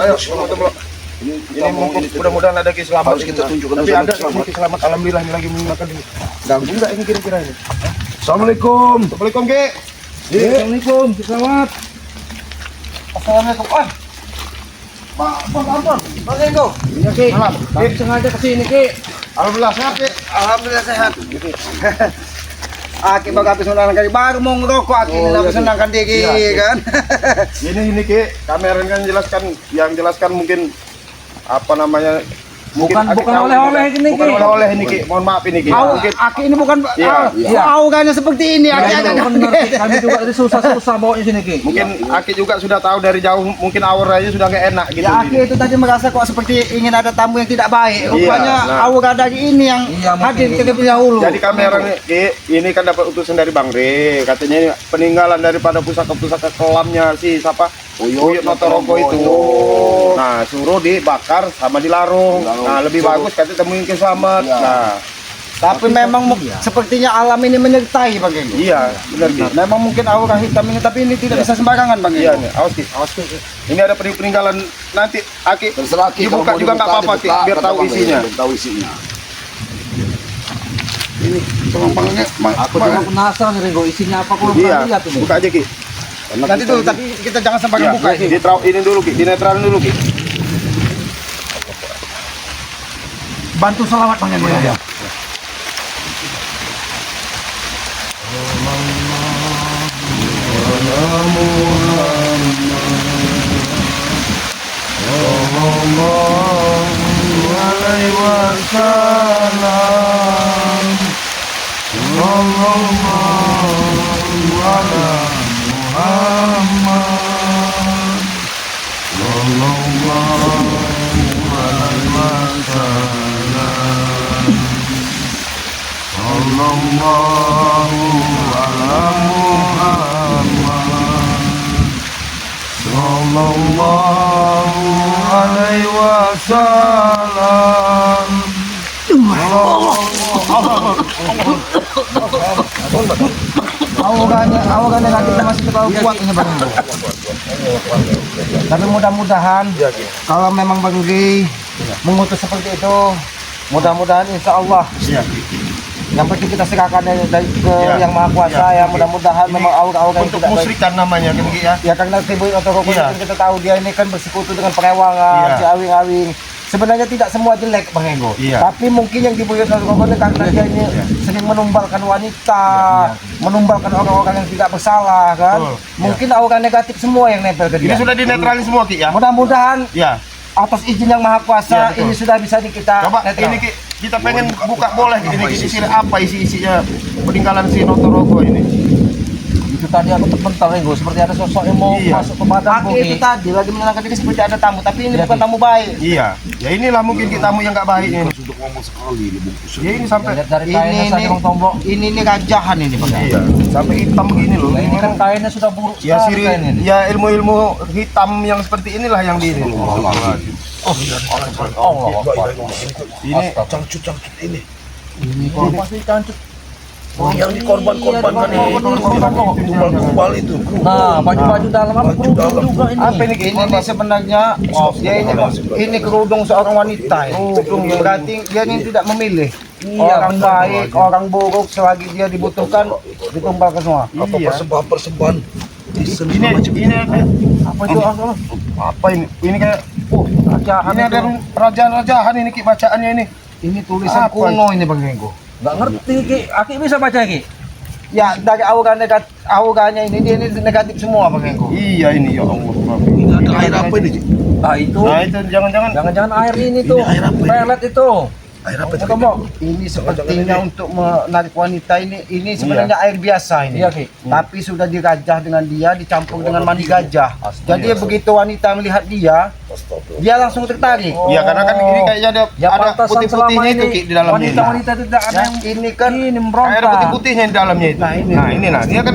Ayo, teman-teman. Ini mudah-mudahan ada selamat. Harus kita tunjukkan. Tapi ada selamat. Alhamdulillah ini lagi menggunakan ini. Ganggu nggak ini kira-kira ini? Assalamualaikum. Assalamualaikum, Ki. Assalamualaikum. Selamat. Assalamualaikum. Pak Eko. Iya, Ki. Salam. Kami sengaja kesini, Ki. Alhamdulillah sehat, Ki. Alhamdulillah sehat. Aki bagai senangkan diri baru mau ngerokok aki ini dapat senangkan diri kan. Ini Ki, kamera kan jelaskan mungkin apa namanya? Bukan oleh-oleh ini, Ki. Bukan oleh-oleh ini, Ki. Mohon maaf ini, Ki. Mungkin aki ini bukan Iya. auranya seperti ini aki ada. Kami juga tadi susah-susah bawanya sini, Ki. Mungkin Aki juga sudah tahu dari jauh, mungkin auranya sudah nggak enak gitu. Ya aki itu tadi merasa kok seperti ingin ada tamu yang tidak baik. Rupanya nah. aura dari ini yang Iya, mungkin. hadir terlebih dahulu. Jadi kamera ini kan dapat utusan dari Bang Re, katanya ini peninggalan daripada pusaka-pusaka kelamnya si siapa? Uyut Notorogo itu. Nah, suruh dibakar sama dilarung. Nah, lebih bagus katanya temuin ke selamat. Nah, Tapi memang sepertinya alam ini menyertai Bang Eko. iya, benar Ki. Memang mungkin aura hitam ini tapi ini tidak bisa sembarangan Bang Iya Eko. nih, awas Ki. Ini ada peninggalan nanti Aki Terserah, Ki. dibuka juga nggak apa-apa Ki, biar tahu isinya. Tahu isinya. Ini bangnya, Aku juga penasaran nih, Ringo, isinya apa kurang Iya, lihat ini. buka aja Ki. Nanti dulu tapi kita jangan sembarangan buka ini. Ini dulu Ki, dinetralin dulu Ki. Bantu selawat Bang Eko ya. Auranya kita masih terlalu kuat ini Bang Eko. Tapi mudah-mudahan kalau memang Bang Eko mengutus seperti itu, mudah-mudahan insya Allah yang penting kita serahkan dari ke yang Maha Kuasa ya, mudah-mudahan memang aura-aura yang Untuk tidak baik. musyrikan namanya kan Ki ya. Ya karena Tribuin Notorogo kita tahu dia ini kan bersekutu dengan perewangan, si awing-awing. Sebenarnya tidak semua jelek Bang Eko. Tapi mungkin yang Tribuin Notorogo ini karena dia ini sering menumbalkan wanita, menumbalkan orang-orang yang tidak bersalah kan. Mungkin aura negatif semua yang nempel ke dia. Ini sudah dinetralin semua Ki ya. Mudah-mudahan Ya. atas izin yang Maha Kuasa ini sudah bisa kita Coba netral. ini Ki, kita pengen buka boleh ini Ki, isi apa isi-isinya peninggalan si Notorogo ini. Itu tadi aku terpental, Ringo, seperti ada sosok yang mau masuk ke badanku. Aki itu tadi lagi menenangkan diri seperti ada tamu, tapi ini bukan tamu baik. Iya. Ya inilah mungkin kita tamu yang nggak baik ini. Sudah ngomong sekali ini bungkusnya. Ya ini sampai Lihat dari kainnya saja Bang Tombok. Ini rajahan ini Bang. iya, sampai hitam begini loh. Ini kan kainnya sudah buruk Ya sekali kain ini. ya ilmu-ilmu hitam yang seperti inilah yang di ini. Ini Cangcut ini. Ini kok pasti cangcut. Yang dikorban-korbankan ini. Tumbal itu. Nah, baju-baju dalam apa kerudung juga ini. Apa ini? Ini sebenarnya ini kerudung seorang wanita. Berarti dia ini tidak memilih. Orang baik, orang buruk, selagi dia dibutuhkan ditumbalkan semua. Apa persembahan-persembahan. ini apa itu? Apa ini? Ini kayak ini ada kerajaan-rajahan ini Ki bacaannya ini. Ini tulisan kuno ini Bang Eko. Nggak ngerti, Ki. Aki bisa baca, Ki? Ya dari auranya ini dia ini negatif semua Bang Eko. Iya ini ya Allah. Ini ada air apa ini, Ki? Ah, itu. Nah itu Jangan-jangan air ini tuh. air apa ini? Pelet itu. Air apa itu? Ini sepertinya untuk menarik wanita ini sebenarnya air biasa ini. Iya, Ki. Tapi sudah dirajah dengan dia, dicampur dengan mani gajah. Jadi begitu wanita melihat dia langsung tertarik. Iya karena kan ini kayaknya ada pantasan putih-putihnya selama itu ini Ki di dalamnya. wanita-wanita itu tidak ada yang Ini kan ini Ada meronta. putih-putihnya di dalamnya itu. Nah, ini. Nah, dia kan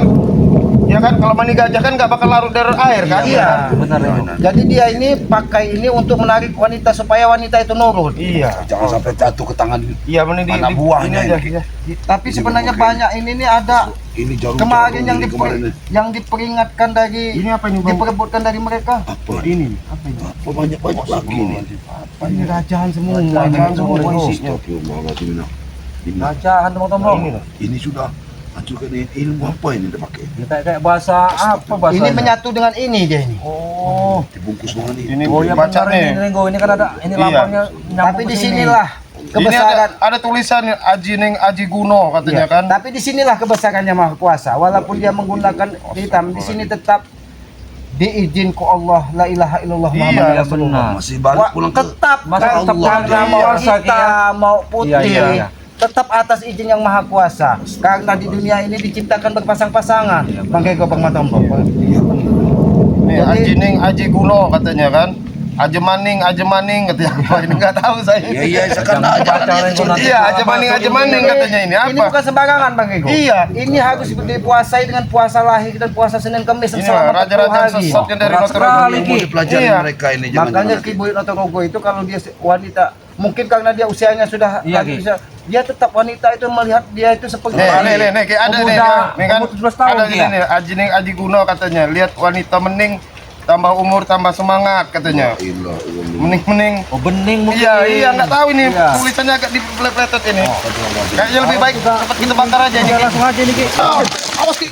ya Ya kan kalau mani gajah kan nggak bakal larut dari air kan? Iya. Benar ya. Jadi dia ini pakai ini untuk menarik wanita supaya wanita itu nurut. Iya. Jangan sampai jatuh ke tangan Iya mending anak di buahnya ini aja. ini. Iya. Tapi sebenarnya banyak ini nih ada Ini jarum kemarin yang ini kemarin ini. yang diperingatkan dari Ini apa ini, Bang? diperebutkan dari mereka. Apa? Ini apa ini? Apa banyak lagi nih. Ini rajahan semua. Rajahan semua isinya. Astagfirullahaladzim. Ini, Rajahan teman-teman. ini sudah hancurkan ini. Ilmu apa ini dipakai? Kayak bahasa apa bahasa? Ini menyatu dengan ini dia ini. Oh. Dibungkus dengan ini. Ini Oh ya baca benar nih. ini kan ada ini Iya. lambangnya. Tapi di sinilah Ini kebesaran. ada tulisan Aji Ning Aji Guno katanya Iya. kan. Tapi di sinilah kebesarannya Maha Kuasa. Walaupun dia menggunakan hitam, di sini tetap diizinku Allah, la ilaha illallah Iya, Muhammad Rasulullah. Masih balik pulang ke Tetap Masa tetap Allah. karena Iya. mau hitam, mau putih, Iya, iya. tetap atas izin yang Maha Kuasa. Karena di dunia ini diciptakan berpasang-pasangan. Bang Kego, Bang Matombo. Nih Aji Ning Aji Guno katanya kan. Aji Maning katanya apa ini nggak tahu saya. Iya, sekarang aja. Iya, Aji Maning katanya ini Ini apa? bukan sembarangan Bang Kego. Iya. Ini harus dipuasai dengan puasa lahir dan puasa Senin Kamis Iya, selama 40 raja-raja hari. sesat yang dari Berat Notoro sekali, Mau Ki. dipelajari Iya. mereka ini Makanya jangan. Ki Buyut Notorogo itu kalau dia wanita, mungkin karena dia usianya sudah Iya, nggak Ki. bisa, dia tetap wanita itu melihat dia itu seperti Nih, kayak ada nih, pemuda, nih kan. umur 17 tahun Ada dia. ini nih, Aji Ning Aji Guno katanya, lihat wanita mening tambah umur tambah semangat katanya. Mening. Oh bening mungkin. Iya, nggak tahu ini Iya. tulisannya agak dipeletet ini. Kayaknya lebih baik cepat kita bakar aja ini. Langsung aja nih Ki. Awas Ki.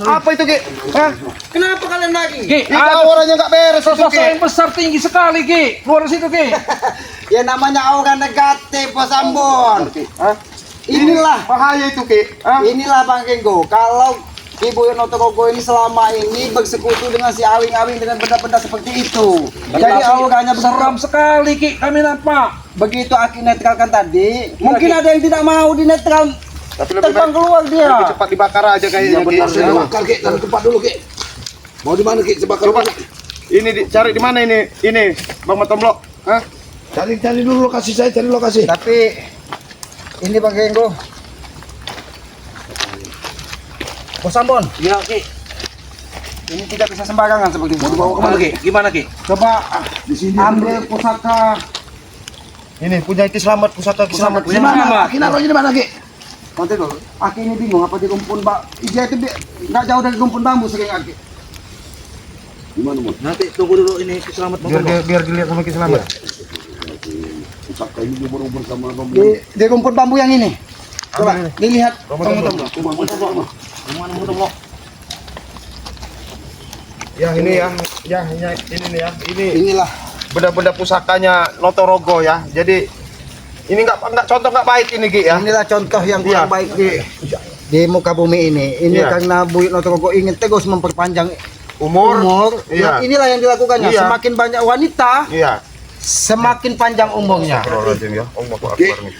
Apa itu Ki? Hah? Kenapa kalian lagi? Ki, Ini auranya nggak beres itu sosok Ki. yang besar tinggi sekali Ki. Keluar dari situ Ki. Ya namanya aura negatif Bos Ambon. Inilah Bahaya itu Ki. Hah? inilah Bang Kenggo. Kalau Ki Buyut Notorogo ini selama ini bersekutu dengan si awing-awing dengan benda-benda seperti itu. Jadi auranya Seram begitu, sekali Ki. Kami nampak. begitu Aki netralkan tadi. Mungkin ada yang tidak mau dinetral. Tapi lebih Terbang baik keluar dia. lebih cepat dibakar aja kayaknya Ki. Saya bakar Ki, dalam tempat dulu Ki. Mau di mana Ki? Saya bakar Coba dulu. ini cari di mana ini? Ini Bang Matomlo. Hah? Cari dulu lokasi saya, cari lokasi. Tapi ini Bang Kenggo. Bos Ambon, Iya Ki. ini tidak bisa sembarangan seperti itu. Mau dibawa kemana Ki? Gimana Ki? Coba Di sini. ambil pusaka. Ini punya Ki Slamet, pusaka Ki Slamet. Di mana? Ki naruhnya di mana Ki? Nanti dulu. Aki ini bingung apa di rumpun dia itu nggak jauh dari rumpun bambu sering Aki. Di mana Mas? Nanti tunggu dulu ini selamat Biar dilihat sama Ki Slamet. Pusaka ini dia baru bersama Romo. Di rumpun bambu yang ini. Coba dilihat. Ya ini ya, ini nih ya, ini Inilah. benda-benda pusakanya Notorogo ya. Jadi ini nggak contoh nggak baik ini Ki ya. Inilah contoh yang Iya. kurang baik di muka bumi ini. Ini Iya. karena Buyut Notorogo ingin terus memperpanjang Umur. Nah, Iya. inilah yang dilakukannya. Iya. Semakin banyak wanita, Iya. semakin panjang umurnya. Astagfirullahaladzim ya. Allahu Akbar nih.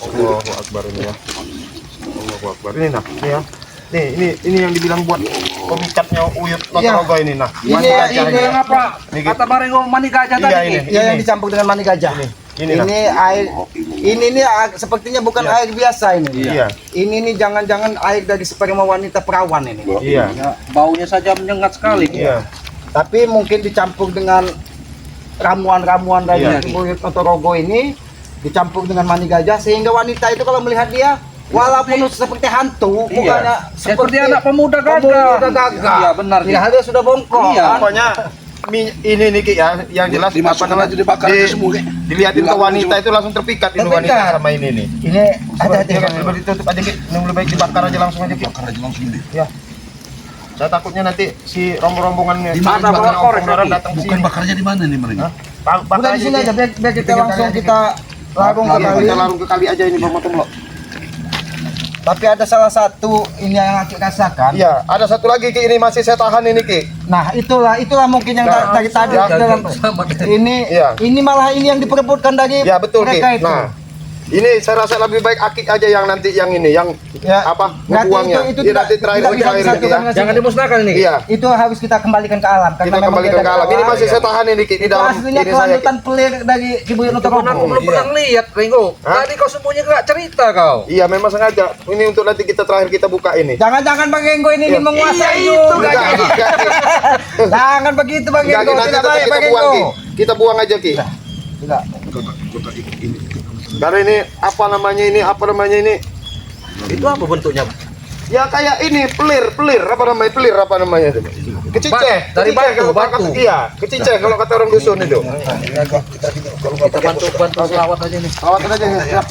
Allahu Akbar ini ya. Allahu Akbar. Ini nah, ini ya. Ini yang dibilang buat pemicatnya Uyut Notorogo ini nah. Ini Mani ya, gajah ini yang apa? Ini, Ki. Kata Barengo mani gajah Iya, tadi ini. Ki. Ya yang dicampur dengan mani gajah. Ini nah. Air ini nih sepertinya bukan Iya. air biasa ini. Iya. Ini nih jangan-jangan air dari sperma wanita perawan ini. Iya. Ya, baunya saja menyengat sekali Ki. Iya. Tapi mungkin dicampur dengan ramuan-ramuan dari Iya. Buyut Notorogo ini dicampur dengan mani gajah sehingga wanita itu kalau melihat dia walaupun seperti hantu Iya. bukannya Seperti anak pemuda gagah. gagah. Iya, benar, Ki. Ya, dia sudah bongkok. Iya. kan? Pokoknya ini nih Ki ya, yang jelas Dimasukkan aja, dibakar aja semua, Ki. dilihatin ke wanita itu langsung terpikat ini Terpikat. wanita sama ini nih. Ini hati-hati. Ya, lebih ditutup aja Ki. Ini lebih baik dibakar aja langsung aja Ki. Bakar aja langsung deh. Ya. Saya takutnya nanti si rombongannya Di mana si bakar orang orang datang ke Bukan sini. bakarnya di mana nih mereka? Bakar Udah di sini aja biar kita langsung kita larung ke kali. Kita larung ke kali aja ini Bang Matomlo. Tapi ada salah satu ini yang aku rasakan. Iya, ada satu lagi Ki, ini masih saya tahan ini Ki. Nah, itulah mungkin yang Nah, dari tadi ya, dalam ini Iya. ini malah ini yang diperebutkan dari Ya betul Ki. mereka itu. Nah, Ini saya rasa lebih baik Akik aja yang nanti yang ini yang Ya. apa Nanti ngebuangnya. itu Iya, nanti terakhir tidak bisa terakhir gitu disatukan ya. dengan Jangan dimusnahkan ini. Iya. itu harus kita kembalikan ke alam Kita memang kembalikan dia ke alam. dari Ini awal. masih saya tahan ini Ki, di dalam aslinya ini saya. Ki. kelanjutan pelir dari Kibuyut Itu kan aku Notorogo. belum pernah lihat, Ringo. Hah? Tadi kau semuanya nggak cerita kau. Iya, memang sengaja. Ini untuk nanti kita terakhir kita buka ini. Jangan-jangan Bang Enggo ini Iya. ingin menguasai Iya, juga. Enggak, enggak, Ki. Jangan begitu Bang Enggak, Enggo, Ki, nanti tidak tetap baik kita Bang buang Ki. Enggo. Kita buang aja Ki. Tidak. Karena ini apa namanya ini? Itu apa bentuknya? Ya kayak ini pelir apa namanya itu? Keciceh, Dari keciceh batu, kalau kata- batu. Iya, keciceh kalau kata orang dusun itu. Kita bantu selawat aja nih. Selawatin aja ya.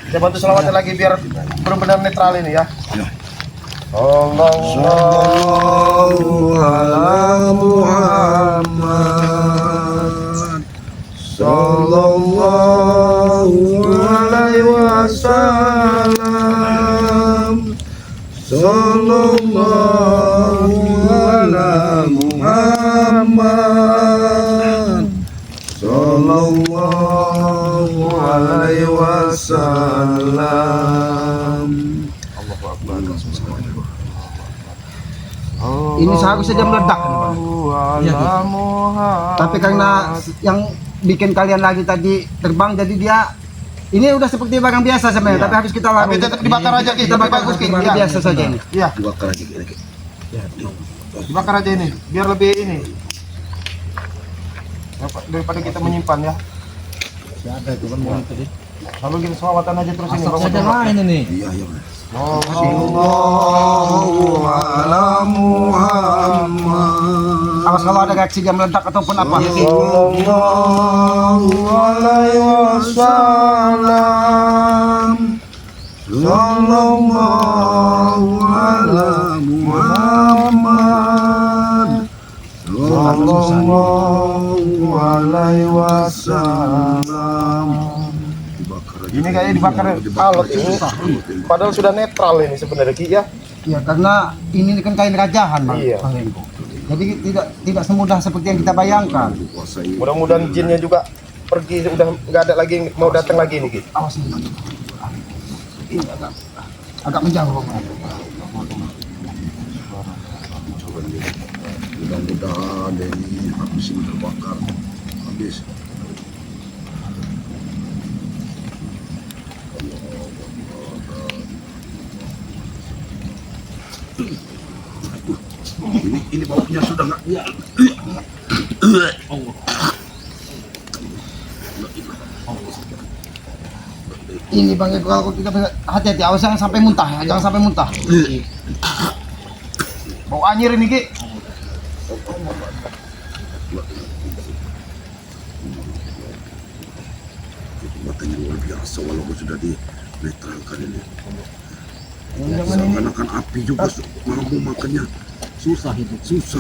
Saya bantu selawatin lagi biar benar-benar netral ini ya. Sallallahu ala Muhammad. Sallallahu alaihi wasallam. Sallallahu ala Muhammad. Sallallahu alaihi wasallam. Ini seharusnya dia meledak ini, Bang. Tapi karena yang bikin kalian lagi tadi terbang jadi dia ini udah seperti barang biasa sebenarnya, tapi harus kita Tapi lakukan. tetap dibakar aja Ki, Kita lebih bakar bagus Ki. barang Iya. biasa saja ini. Iya, Dibakar aja lagi. dibakar aja ini biar lebih ini. Daripada kita menyimpan ya. Ada itu kan mau tadi. Lalu kita selawatan aja terus ini. Bang. Saja lain ini. Iya, iya. Sallallahu ala Muhammad. Awas kalau ada reaksi dia meledak ataupun apa. Sallallahu alaihi wasallam. Sallallahu ala Muhammad. Sallallahu alaihi wasallam. Ini kayaknya dibakar alat ini. Padahal sudah netral ini sebenarnya Ki ya. Ya karena ini kan kain rajahan Bang. Iya. Bang Enggo. Jadi tidak semudah seperti yang kita bayangkan. Mudah-mudahan jinnya juga pergi, udah nggak ada lagi mau datang lagi nih Ki. Awas ini. Ini agak menjauh. Mudah-mudahan ini habis ini terbakar. Habis. Ini baunya sudah nggak. Ini Bang Enggo kalau kita hati-hati, awas jangan sampai muntah ya, jangan sampai muntah. Bau anyir ini Ki. Matanya luar biasa walaupun sudah dinetralkan ini. Seakan-akan api juga mampu makannya. Susah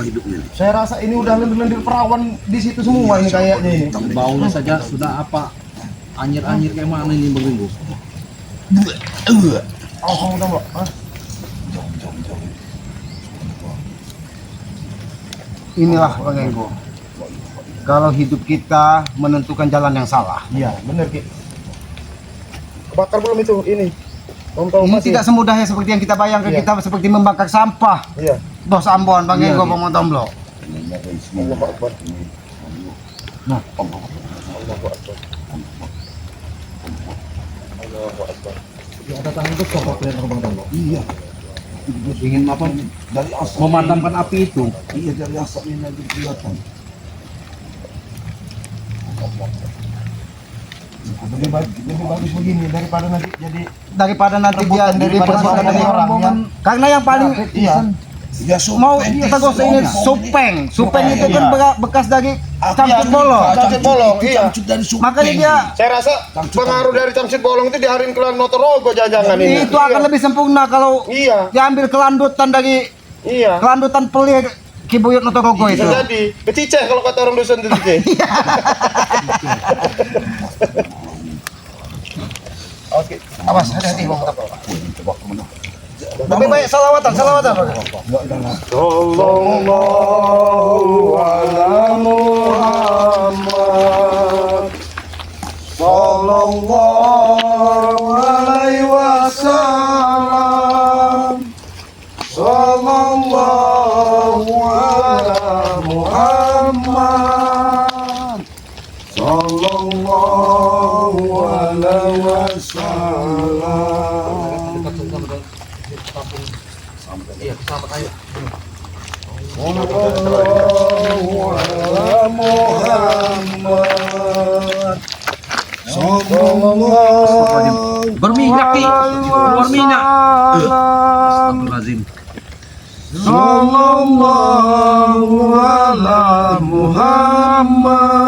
hidupnya. Saya rasa ini udah lendir-lendir perawan di situ semua ini kayaknya ini. Baunya saja sudah apa? Anyir-anyir kayak mana ini Bang Ringo? Oh, kamu tahu Mbak? Hah? Inilah Bang Enggo. Kalau hidup kita menentukan jalan yang salah. Iya, bener Ki. Kebakar belum itu ini? Kamu tahu Ini masih? tidak semudahnya seperti yang kita bayangkan, Iya. kita seperti membakar sampah. Iya. Bos Ambon, Bang Iya, Enggo, iya. Bang Montomblo. Allahu Akbar. Nah. Allahu Akbar. Allahu Akbar. Ada tangan itu kok kelihatan Bang Ringo. Iya. Ingin apa? Dari asap. Memadamkan api itu. Iya, dari asapnya lagi kelihatan. Lebih bagus begini daripada nanti jadi Daripada nanti dia rebutan daripada dipersekusi sama dengan orang ya. Karena yang paling Iya. Ya, mau kita gak usah ini supeng. Supeng itu kan Iya. bekas dari camcut bolong. Camcut bolong, iya. dari supeng. Makanya dia Saya rasa pengaruh dari camcut bolong itu diharin ke Notorogo jangan ini. itu akan lebih sempurna kalau Iya, diambil kelandutan dari iya. kelandutan pelir Kibuyut Notorogo itu. Bisa jadi keciceh kalau kata orang dusun itu Ki. Oke, awas hati-hati Bang. Lebih baik salawatan. Sallallahu ala Muhammad. Sallallahu Berminyak ki. Keluar minyak. Astagfirullahaladzim. Sallallahu ala Muhammad.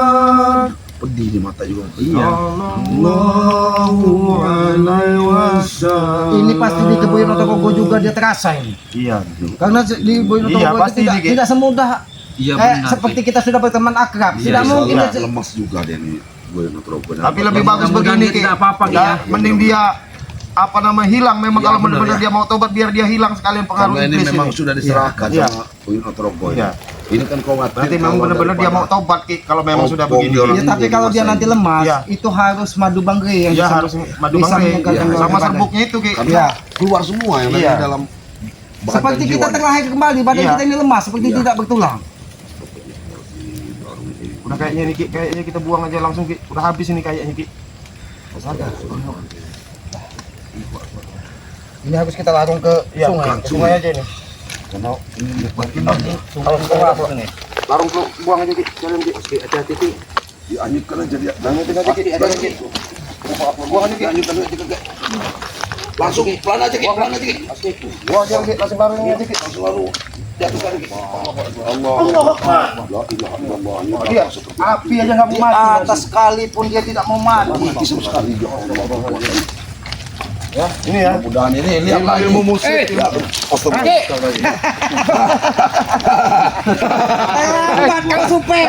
Pedih di mata juga. Iya. Sallallahu alaihi wasallam. Ini pasti di Boyonoto Kogo juga dia terasa ini. Iya. Karena di Boyonoto Iya, Kogo pasti itu dikit. tidak semudah Iya kayak benar. seperti kita sudah berteman akrab. Iya, Tidak mungkin Iya, dia- lemas juga dia nih. Gue Notrogo. Tapi lebih bagus Mudah-mudahan begini dia Ki. tidak apa-apa, Ki, Ya, ya. mending dia apa nama hilang memang Iya, kalau benar, benar-benar ya. dia mau tobat biar dia hilang sekalian pengaruh Karena ini iblis memang ini. sudah diserahkan Iya. sama Boyo Notrogo. Iya. Ini kan kau nggak tahu. Nanti memang benar-benar dia mau tobat Ki kalau memang Oh, sudah bom begini. dia orang Ya, tapi kalau dia nanti lemas, Iya. itu harus madu bangre yang Ya bisa- harus madu bisa bangre meningkatkan Iya, berat sama badan. serbuknya itu Ki. Karena keluar semua yang Iya. ada dalam badan Seperti kita jiwa. terlahir kembali, badan Iya. kita ini lemah, seperti Iya. tidak bertulang. Udah kayaknya nih Ki, kayaknya kita buang aja langsung Ki. Udah habis ini kayaknya Ki. Ini harus kita larung ke Iya, sungai. ke sungai aja nih. Karena ini Kalau sungai apa nih? Larung ke buang aja Ki. Jalan Ki. Oke, hati-hati Ki. dianyutkan aja dia. Lanjutin aja Ki. Jalan Ki. Buang aja Ki. Dianyutkan aja Ki. Langsung pelan aja Ki, pelan aja Ki. Buang aja Ki, langsung larung aja Ki. Langsung lalu jatuhkan Ki. Allah. La ilaha illallah. Iya, api aja nggak mau Di mati. atas sekalipun dia tidak mau mati. Mati sama sekali ya Allah. Ya, ini ya. Mudah-mudahan ini lihat lagi. Ilmu musik. Lambat kau Supe.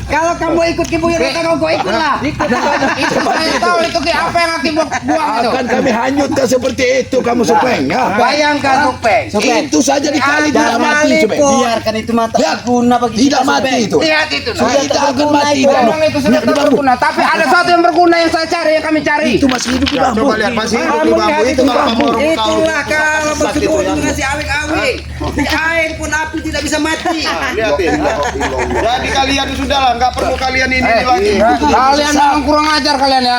Kalau kamu ikut ke Boyonoto Kogo, ikutlah. Itu saya tahu itu Ki, apa yang Aki buang itu. Akan kami hanyutkan seperti itu kamu Supeng ya. Bayangkan Supe. Itu saja dikali tidak mati Supeng. Biarkan itu mata Lihat, guna bagi tidak mati itu. Lihat itu. Sudah tidak akan mati. Memang itu sudah tak berguna, tapi ada satu yang berguna yang saya cari, yang kami cari. Itu masih hidup di Ya, bambu. coba lihat masih hidup di bambu itu kalau kamu orang tahu. Itulah kalau Sakit itu bersekutu ya. dengan si awing-awing. Di air pun api tidak bisa mati. Lihatin. Jadi kalian sudah lah, nggak perlu kalian ini lagi. Kalian memang kurang ajar kalian ya.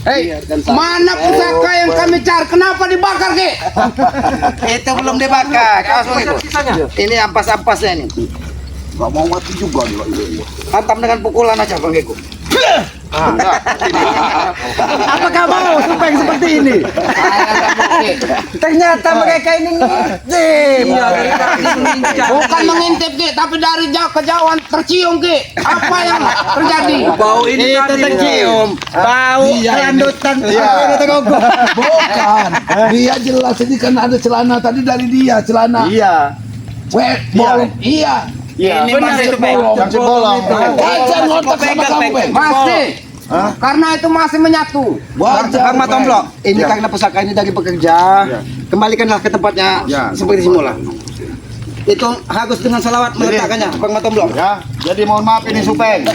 Hei, mana pusaka yang kami cari? Kenapa dibakar Ki? Itu belum dibakar. Kau itu. Ini ampas-ampasnya ini. Gak mau mati juga dia. Hantam dengan pukulan aja Bang Eko. Apakah mau supeng seperti ini? Ternyata mereka ini ngintip. Bukan mengintip Ki, tapi dari jauh kejauhan tercium Ki. Apa yang terjadi? Bau ini Itu tadi. tercium bau kelandutan Boyonoto Kogo. Bukan. Dia jelas ini kan ada celana tadi dari dia celana. Iya. Bolong. Iya. Iya. Ini masih bolong. Yang bolong. Aja ngotak sama kamu Peng. Masih. Karena itu masih menyatu. Bang Matomblok, ini Ya. karena pusaka ini dari pekerja, kembalikanlah ke tempatnya Ya. seperti semula. Itu harus dengan salawat meletakkannya, Bang Matomblok. Ya, jadi mohon maaf ini Supeng.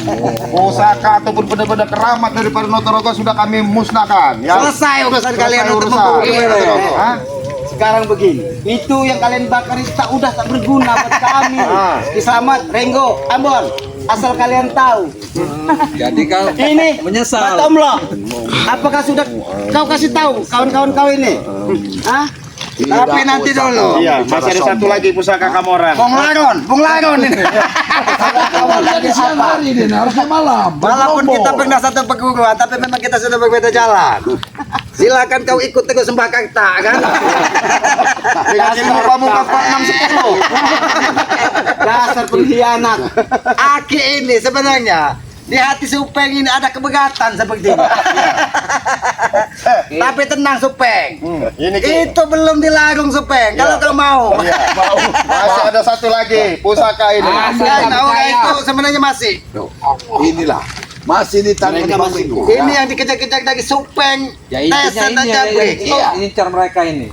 Pusaka ataupun benda-benda keramat daripada Notorogo sudah kami musnahkan. Ya. Selesai urusan kalian Selesai untuk urusan. membunuh Notorogo. Hah? Sekarang begini, itu yang kalian bakar itu udah tak berguna buat kami. Selamat, Renggo, Ambon, asal kalian tahu. Jadi kau Ini menyesal. Matomblok, apakah sudah kau kasih tahu kawan-kawan kau ini? Hah? Tapi nanti dulu. Iya, masih ada satu lagi pusaka Kamoran. Bung Lagon ini. Kamu jadi siang hari ini harusnya malam. Walaupun Berkelompok. kita pernah satu perguruan, tapi memang kita sudah berbeda jalan. Silakan kau ikut terus membakar tak kan? Dengan ilmu pamungkas 610. Dasar pengkhianat. Aki ini sebenarnya di hati Supeng ini ada kebegatan seperti ini. Tapi tenang Supeng. Ini Ki. Itu belum dilarung Supeng. Kalau kau mau. Iya, masih ada satu lagi pusaka ini. Dan orang itu sebenarnya masih. Inilah masih di tangannya masih. Ini yang dikejar-kejar dari Supeng. Ya intinya Teset dan ini Jabrik. ya, ini cara mereka ini.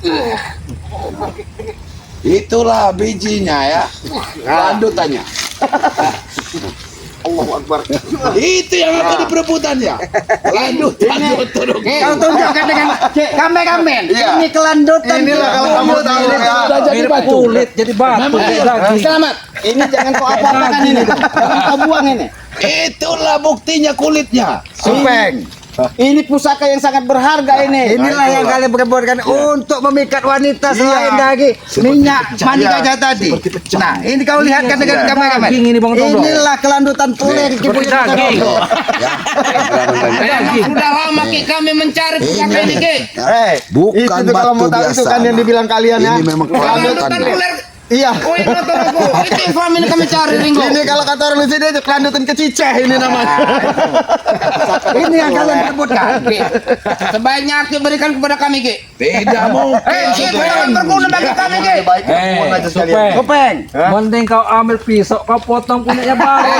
Itulah bijinya ya. Landutannya. Allahu Akbar. Itu yang ada di perebutannya. Landutan. Kau tunjukkan dengan kamen-kamen. Iya. Ini kelandutan. Inilah kalau kamu tahu ya. Sudah jadi Mirip batu. kulit jadi batu. Daging. Selamat. Ini jangan kau apa-apakan ini. Jangan kau buang ini. Itulah buktinya kulitnya. Supeng. Ini pusaka yang sangat berharga ini. Inilah yang kalian perbuatkan untuk memikat wanita selain dari minyak mani gajah tadi. Nah, ini kau lihatkan dengan kameramen. Inilah kelandutan tulen Sudah lama Ki kami mencari pusaka ini Ki. Bukan itu kalau mau batu tahu itu biasa. kan yang dibilang kalian ya. Ini memang Kelandutan kelandutan. ular. Iya. Woi Notorogo, itu yang selama ini kami cari Ringo. Ini kalau kata orang di sini itu kelandutan keciceh ini namanya. Ini yang kalian perebutkan. Ki, sebaiknya Ki berikan kepada kami Ki. Tidak mungkin. Itu yang berguna bagi kami Ki. Kopeng. Mending kau ambil pisau, kau potong punyanya baru.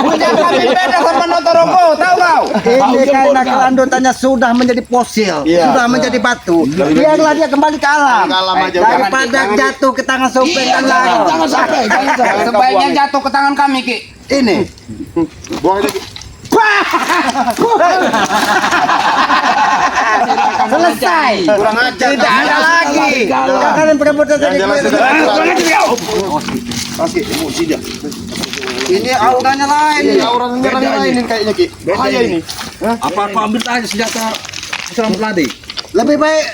Punya kami beda sama Notorogo, tahu kau? Ini karena kelandutannya sudah menjadi fosil, sudah menjadi batu. Biarlah dia kembali ke alam. Ke alam aja. Daripada jatuh ke tangan Sopeng dan Laro. Sebaiknya jatuh ke tangan kami Ki. Ini. Buang lagi. Selesai. Kurang ajar. Tidak ada lagi. Kalian perebutkan tadi. Jelas sudah. Oke, emosi dia. Ini auranya lain. Ini orang nyerang lain kayaknya Ki. Bahaya ini. Apa kau ambil aja senjata seram peladi? Lebih baik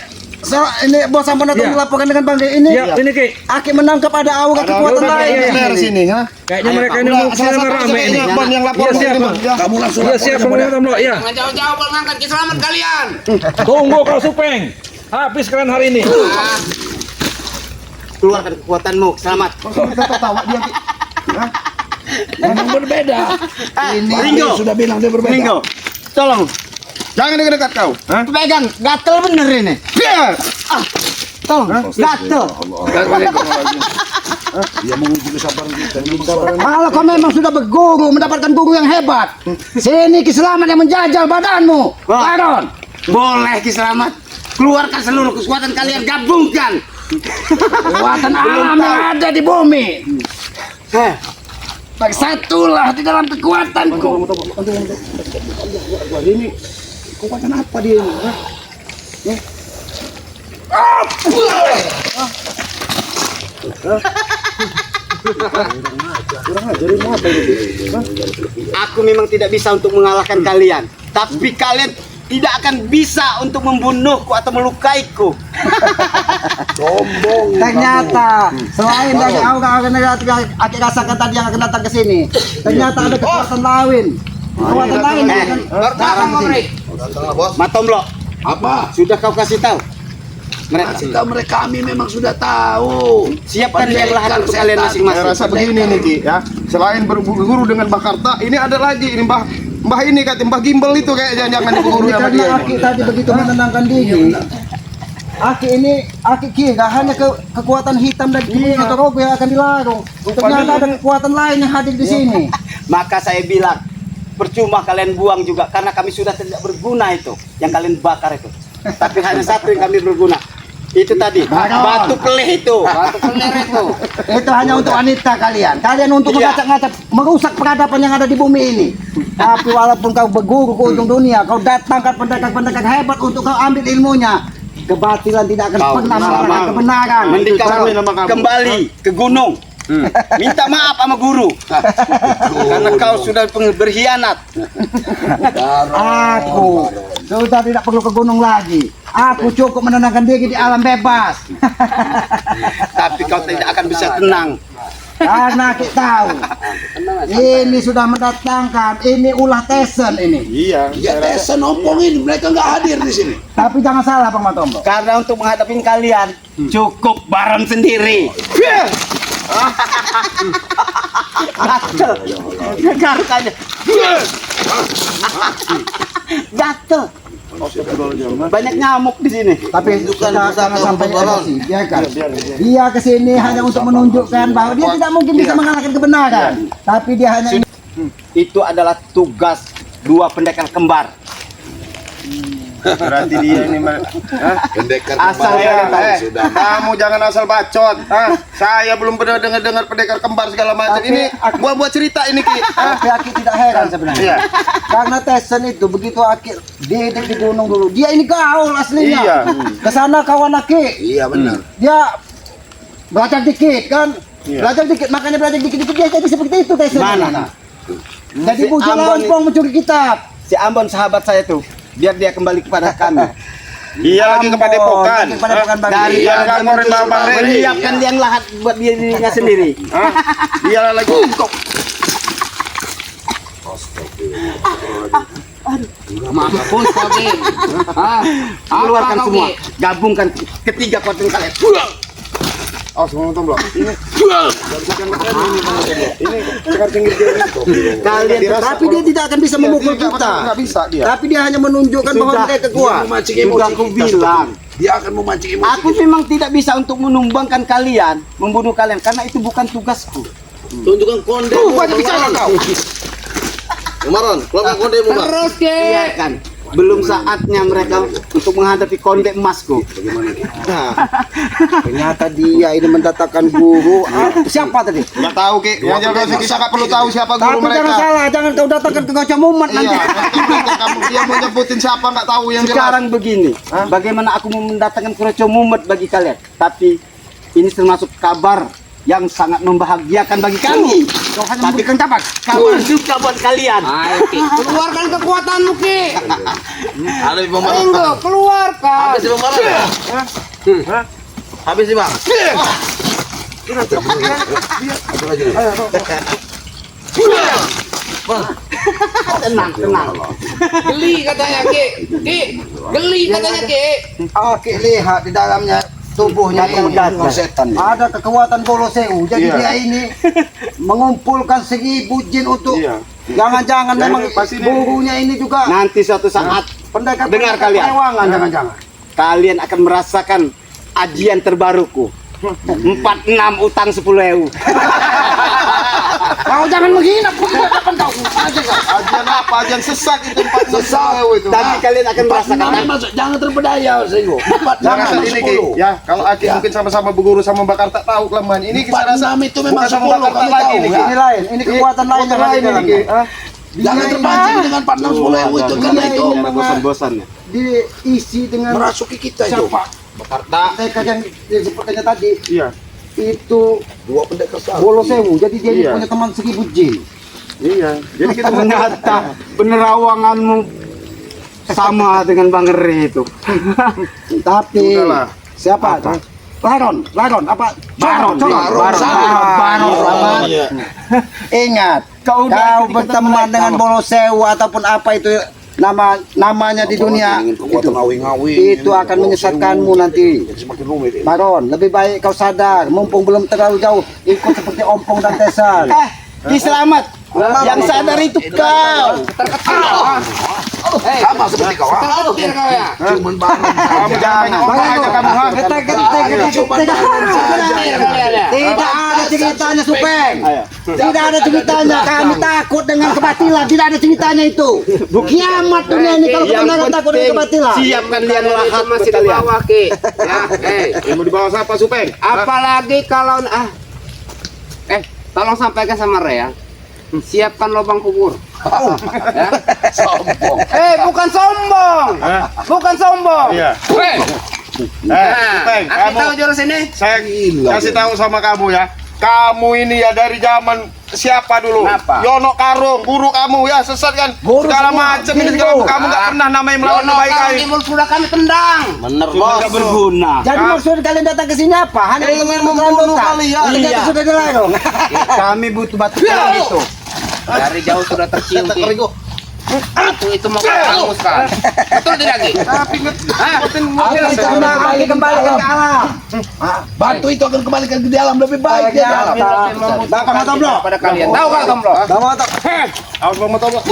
ini bos sampai datang melaporkan dengan Bang De ini. Ya, ini Ki. Aki menangkap ada aura kekuatan lain. Dari sini, ha? Kayaknya mereka ini mau kesini rame ini. Bang yang lapor Iya, siap, Bang. Kamu langsung Iya, siap, Bang Tomlo. Iya. Jangan jauh-jauh Bang angkat Ki, selamat kalian. Tunggu kau Supeng. Habis kalian hari ini. Keluarkan kekuatanmu, selamat. Tawa dia Ki. memang berbeda. Ini Ringo. Sudah bilang dia berbeda. Ringo, tolong. Jangan dekat kau. Ha? pegang, gatel bener ini. Tolong, gatel. Dia menguji kesabaran kita. Kalau kau memang sudah berguru, mendapatkan guru yang hebat, sini Ki Selamat yang menjajal badanmu. Baron. Boleh Ki Selamat. Keluarkan seluruh kekuatan kalian, gabungkan. Kekuatan alam yang ada di bumi. Bersatulah di dalam kekuatanku. Ini kekuatan apa dia ini? Ha? Kurang ajar ini apa ini? Aku memang tidak bisa untuk mengalahkan kalian, tapi kalian tidak akan bisa untuk membunuhku atau melukaiku. Ternyata selain dari aura-aura negatif yang Aki rasakan tadi yang akan datang ke sini, ternyata ada kekuatan lain. Kekuatan lain. Sekarang Matomlo, Apa? sudah kau kasih tahu? Kita mereka kami memang sudah tahu. Siapkan yang lahan untuk kalian Saya masing-masing. rasa begini nih Ki, ya. Selain berguru dengan Mbah Karta, ini ada lagi ini Mbah ini kata Mbah Gimbal itu kayak jangan berguru sama Karena dia. Aki tadi begitu menenangkan diri. Aki kira hanya kekuatan hitam dan kuning atau rogo yang akan dilarung. Ternyata ada kekuatan lain yang hadir di sini. Maka saya bilang, percuma kalian buang juga karena kami sudah tidak berguna itu yang kalian bakar itu. Tapi hanya satu yang kami berguna. Itu tadi, batu keleh itu. Batu keleh itu. Itu hanya untuk wanita kalian. Kalian untuk Iya. mengacak-ngacak, merusak peradaban yang ada di bumi ini. Tapi walaupun kau berguru ke ujung dunia, kau datangkan pendekar-pendekar hebat untuk kau ambil ilmunya. Kebatilan tidak akan pernah mengalahkan kebenaran. Mending kau Sama kamu. kembali ke gunung. Minta maaf sama guru. Karena kau sudah berkhianat. Aku sudah tidak perlu ke gunung lagi. Aku cukup menenangkan diri di alam bebas. Tapi kau tidak akan bisa tenang. Karena kita tahu ini sudah mendatangkan, ini ulah Tesen ini. Iya. Ya Tesen ompongin, mereka nggak hadir di sini. Tapi jangan salah Bang Matombo. Karena untuk menghadapi kalian cukup Baron sendiri. Gatel. Dengarkan. Gatel. Banyak nyamuk di sini. Tapi jangan sampai emosi, ya kan? Dia kesini hanya untuk menunjukkan bahwa dia tidak mungkin bisa mengalahkan kebenaran. Tapi dia hanya Itu adalah tugas dua pendekar kembar. Berarti dia ini Pendekar Asal kembali ya, tahu sudah. kamu jangan asal bacot. Saya belum pernah dengar pendekar kembar segala macam. Tapi Ini buat cerita ini Ki. tapi Aki tidak heran sebenarnya. Iya. Karena Tesen itu begitu Aki didik di gunung dulu, dia ini gaul aslinya. Iya. Kesana kawan Aki, Iya benar. dia belajar dikit kan, Iya. belajar dikit, makanya belajar dikit-dikit dia jadi seperti itu Tesen. Mana? Jadi Si puja Ambon lawan ini- Pong mencuri kitab. si Ambon sahabat saya tuh, biar dia kembali kepada kami. Dia lagi ke Padepokan. Lagi ke Padepokan, Bang. Dari Dia lagi ngorin Bang Rey. menyiapkan liang lahat buat dirinya sendiri. Hah? Dia lagi Mampus kau Ki. Ah, Keluarkan apa kau semua, Ki? gabungkan ketiga kekuatan kalian. Oh, semua nonton belum? Ini sekarang pinggir dia ini. Kalian, tapi dia tidak akan bisa memukul kita. Enggak bisa dia. Tapi dia hanya menunjukkan bahwa mereka kuat. memancing Sudah emosi aku kita. bilang. Dia akan memancing emosi. Aku memang tidak bisa untuk menumbangkan kalian, membunuh kalian karena itu bukan tugasku. Tunjukkan konde. Banyak bicara kau. Kemarin, keluarkan konde mu, Bang. Terus Ki. Biarkan. Belum saatnya mereka untuk menghadapi konde emasku. Nah, ternyata dia ini mendatangkan guru. Siapa tadi? Enggak tahu, Ki. Yang jelas kita enggak perlu tahu siapa guru Tapi jangan mereka. salah, jangan kau datangkan ke Gocah Mumet Iya, nanti. kamu dia mau nyebutin siapa enggak tahu yang jelas. Sekarang begini, bagaimana aku mau mendatangkan Kroco Mumet bagi kalian? Tapi ini termasuk kabar yang sangat membahagiakan bagi kami. Kau hanya memberikan tapak. Kabar duka buat kalian. Ayo Ki, keluarkan kekuatanmu Ki. Ada di Bang Maran. Ayo keluarkan. Habis di Bang Maran. Habis di Bang. Tenang, tenang. Geli katanya Ki. Ki, geli katanya Ki. Oke, lihat di dalamnya tubuhnya ini Setan. ada kekuatan Koloseu. Jadi Iya. dia ini mengumpulkan 1000 jin untuk Iya. jangan-jangan Jadi memang pasti dia- gurunya ini juga Nanti suatu saat pendekar dengar kalian. penewangan, jangan-jangan. kalian akan merasakan ajian terbaruku. 46 utang 10.000. Kau jangan menghina, kau tidak dapat kau. Ajian apa? Ajian sesat itu 40 itu. Tapi kalian akan merasakan. Masuk, jangan terpedaya, Senggo. Jangan ini Ki. Ya, kalau Aki mungkin sama-sama berguru sama bakar tak tahu kelemahan. Ini kita rasa 46 itu memang bukan sama 10, bakar tak kami lagi tahu, ini. ya. Ki. Ini lain, ini kekuatan lain yang ada di ini Ki. dalamnya. Hah? Jangan terpancing dengan 46 10.000 itu karena itu Ada bosan-bosannya. Diisi dengan merasuki kita itu. siapa? Mereka yang sepertinya tadi Iya. itu Dua pendekar sakti. Koloseu. Jadi dia Iya. punya teman 1000 jin. Iya. Jadi kita Ternyata penerawanganmu sama dengan Bang Rey itu. Tapi Udahlah. siapa? Laron apa? Baron. Baron. Selamat. Iya. Ingat, kau berteman dengan Boloseu ataupun apa itu namanya di dunia Ingin kekuatan ngawi-ngawi. itu akan menyesatkanmu nanti. Jadi semakin rumit. Ya. Baron, lebih baik kau sadar, mumpung belum terlalu jauh, ikut seperti Ompong dan Tesan. Ki Selamat. Yang sadar itu kau. Sama seperti kau. Terketir kau ya. Cuman barang kamu jangan banyak omong aja kamu. Ha? Tidak ada ceritanya, Supeng. Tidak ada ceritanya. Kami takut dengan kebatilan. Tidak ada ceritanya itu. Kiamat dunia ini kalau kita nggak takut dengan kebatilan. Siapkan liang lahat Masih di kalian. bawah Ki. Ya, Yang mau dibawa siapa Supeng? apalagi kalau tolong sampaikan sama Rea. Siapkan lubang kubur. Ya. sombong. Bukan sombong. Bukan sombong. Iya. Supeng, Aku kamu tahu jurus ini. saya kasih tahu sama kamu ya. Kamu ini ya dari zaman siapa dulu? Kenapa? Yono Karung, guru kamu ya sesat kan? Guru Segala semua. macam ini segala macam. Kamu nggak pernah namanya melawan Yono baik kalau baik. timbul sudah kami tendang. Bener Cuma nggak berguna. Jadi maksud kalian datang ke sini apa? Hanya ingin membunuh kalian. Ternyata sudah dilarang. Kami butuh batu kerang itu. Dari jauh sudah tercium Ki. Aku itu mau kehanguskan. Betul tidak Ki? Kembali ke alam. Batu itu akan kembalikan ke dalam lebih baik dia dalam. Bapak Matomblo. Pada kalian tahu kalau Tomblo? Bapak Matomblo. Awas Bang Motoblok.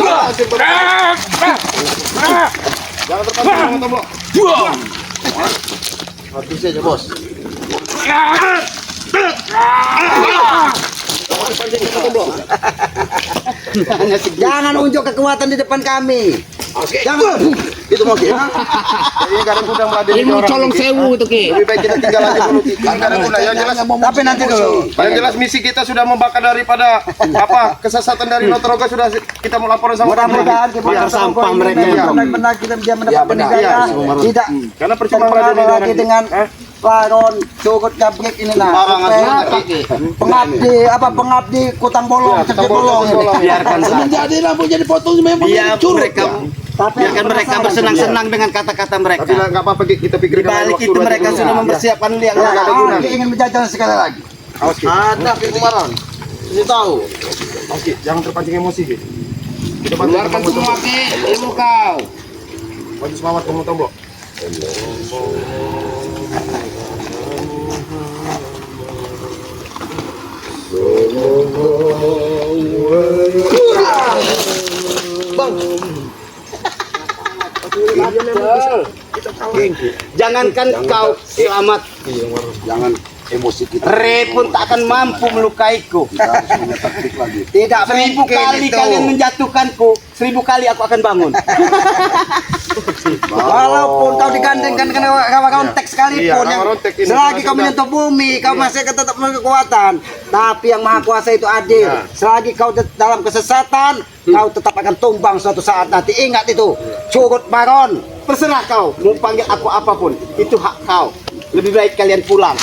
Jangan terpancing Bang Motoblok. Habis aja, Bos. Jangan unjuk kekuatan di depan kami. Oke. Jangan. Itu mau kita. Jadi nggak ada guna meladeni Ilmu orang. colong sewu itu Ki. Lebih baik kita tinggal aja dulu. Ki. Nggak ada guna. Yang jelas Tapi nanti dulu. Yang jelas misi kita sudah membakar daripada apa kesesatan dari Notoroga sudah kita mau laporan sama Mudah-mudahan Iya. Bakar sampah mereka. benar-benar kita bisa mendapat Iya, benar. peninggalan. Iya, Tidak karena percuma terpengaruh meladeni lagi orang. dengan Hah? laron, cugut gabrek ini nah. Pengabdi kutang bolong, cerdik bolong. Biarkan saja. Jadi rambut jadi potong memang Biar curut. biarkan mereka bersenang-senang dengan kata-kata mereka. Tapi nggak apa-apa kita Di pikirkan balik itu mereka sudah mempersiapkan liang lahat. Aki ingin menjajal sekali lagi. Awas Ki. Ada kemarin. Saya tahu. Awas Ki, jangan terpancing emosi Ki. Kita bantu Keluarkan semua Ki, ilmu kau. Bantu selamat kamu tombok. Jangankan kau selamat, Jangan emosi kita. Re pun tak akan mampu melukaiku. Kita harus punya taktik lagi. Tidak 1000 kali kalian menjatuhkanku, 1000 kali aku akan bangun. Walaupun kau digandengkan dengan kawan-kawan teks sekalipun, Iya, yang kawan tek ini selagi karena kau menyentuh bumi, kau masih akan tetap memiliki kekuatan. Tapi yang maha kuasa itu adil. Selagi kau dalam kesesatan, kau tetap akan tumbang suatu saat nanti. Ingat itu, Curut Baron. Terserah kau mau panggil aku apapun, itu hak kau. Lebih baik kalian pulang.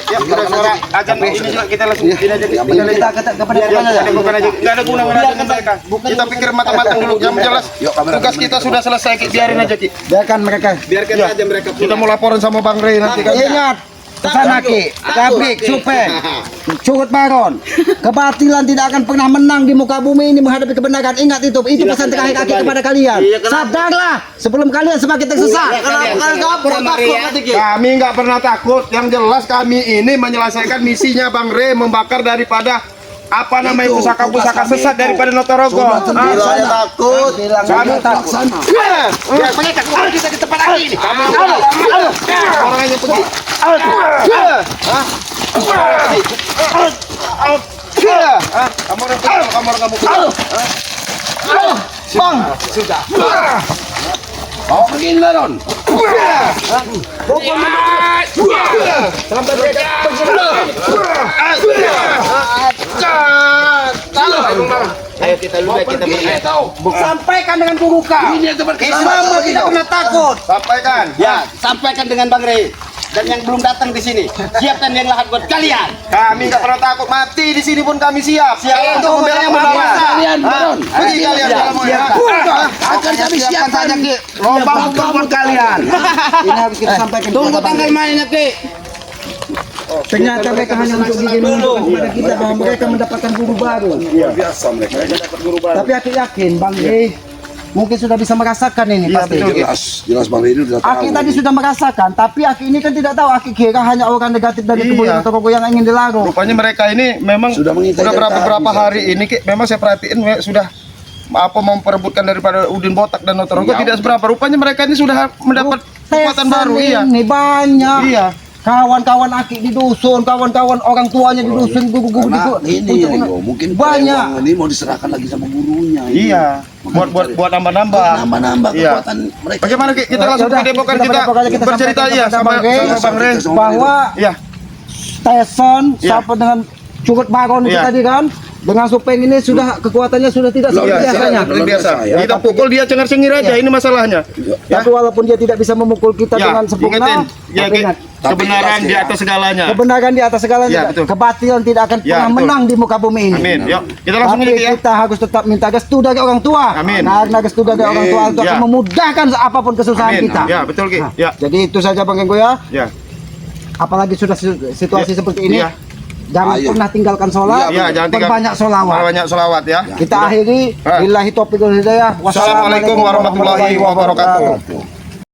Ya, suara ajan ini juga kita langsung ini aja kita Kita kepada Enggak ada guna mengajarkan mereka. Kita pikir matang-matang dulu. Yang jelas tugas kita sudah selesai Ki. Biarin aja Ki. biarkan mereka. Biarkan aja mereka Kita pulang. mau laporan sama Bang Rey nanti kan. Ingat, kesana Ki, Gabrik, Supe, Curut Baron. Kebatilan tidak akan pernah menang di muka bumi ini menghadapi kebenaran. Ingat itu pesan terakhir Aki kepada kalian. Sadarlah sebelum kalian semakin tersesat. Kami nggak pernah takut. Yang jelas kami ini menyelesaikan misinya Bang Rey membakar daripada apa namanya pusaka-pusaka sesat daripada Notorogo. Saya takut. Kami tak Sana. Kita di tempat ini. orangnya pergi. Kamu orang pergi, kamu orang kamu pergi. Bang, Bawa pergi Laron. Ayo kita ludah kita bermain. sampaikan dengan guru kau. Ini yang tempat Selama tidak pernah takut. Sampaikan. Ya, sampaikan dengan Bang Rey. Dan yang belum datang di sini, siapkan yang lahat buat kalian. Kami nggak pernah takut mati di sini pun kami siap. Siap untuk membela yang Maha berkuasa. Kuasa. Kalian Baron. Pergi kalian kalau ya. Akan kami siapkan Lobang buat kalian. Ini harus kita sampaikan. Tunggu tanggal mainnya Ki. Ternyata mereka hanya untuk bikin menunjukkan kepada kita bahwa mereka mendapatkan guru baru. Luar biasa mereka. Tapi aku yakin Bang Rey mungkin sudah bisa merasakan ini pasti. Jelas Bang Rey udah tahu. Aki tadi sudah merasakan, tapi Aki ini kan tidak tahu. Aki kira hanya orang negatif dari tubuh Iya. Notorogo yang ingin dilarang. Rupanya mereka ini memang Sudah mengintai udah dari beberapa tadi, hari ini Ki, memang saya perhatiin sudah apa memperebutkan daripada Udin Botak dan Notorogo Iya. tidak seberapa. Rupanya mereka ini sudah mendapat kekuatan baru. Iya. Ini banyak. Iya. Kawan-kawan Aki di dusun, kawan-kawan orang tuanya di dusun, guru-guru Karena di ini Ringo, mungkin banyak. Pewang ini mau diserahkan lagi sama gurunya. Iya. Buat nambah-nambah. Nambah Iya. kekuatan mereka. Bagaimana Ki? Kita langsung ke Depok kan kita bercerita sampaikan ya kepada sama Bang Rey Bang Rey. bahwa Iya. Tyson Iya. sampai dengan Curut Baron itu Iya. tadi kan dengan Supeng ini sudah kekuatannya sudah tidak seperti Iya, biasanya. seperti biasa. Iya. Kita pukul dia cengar-cengir aja, ini masalahnya. Ya. Tapi walaupun dia tidak bisa memukul kita Ya, dengan sempurna, ingetin. Ya, tapi ingat, kebenaran di atas segalanya. kebenaran di atas segalanya, Ya, betul. kebatilan tidak akan Ya, pernah betul. menang di muka bumi ini. Amin. Yuk, kita langsung Tapi ini ya. kita harus tetap minta restu dari orang tua. Amin. Karena restu dari orang tua itu Ya. akan memudahkan apapun kesusahan Amin. kita. Ya, betul Ki. Nah, Ya. Jadi itu saja Bang Enggo ya. Ya. Apalagi sudah situasi seperti ini, Iya. jangan Ayo. pernah tinggalkan sholat, Iya, jangan tinggal- berbanyak sholawat. Banyak selawat ya. Kita akhiri, billahi taufiq wal hidayah. Assalamualaikum warahmatullahi wabarakatuh.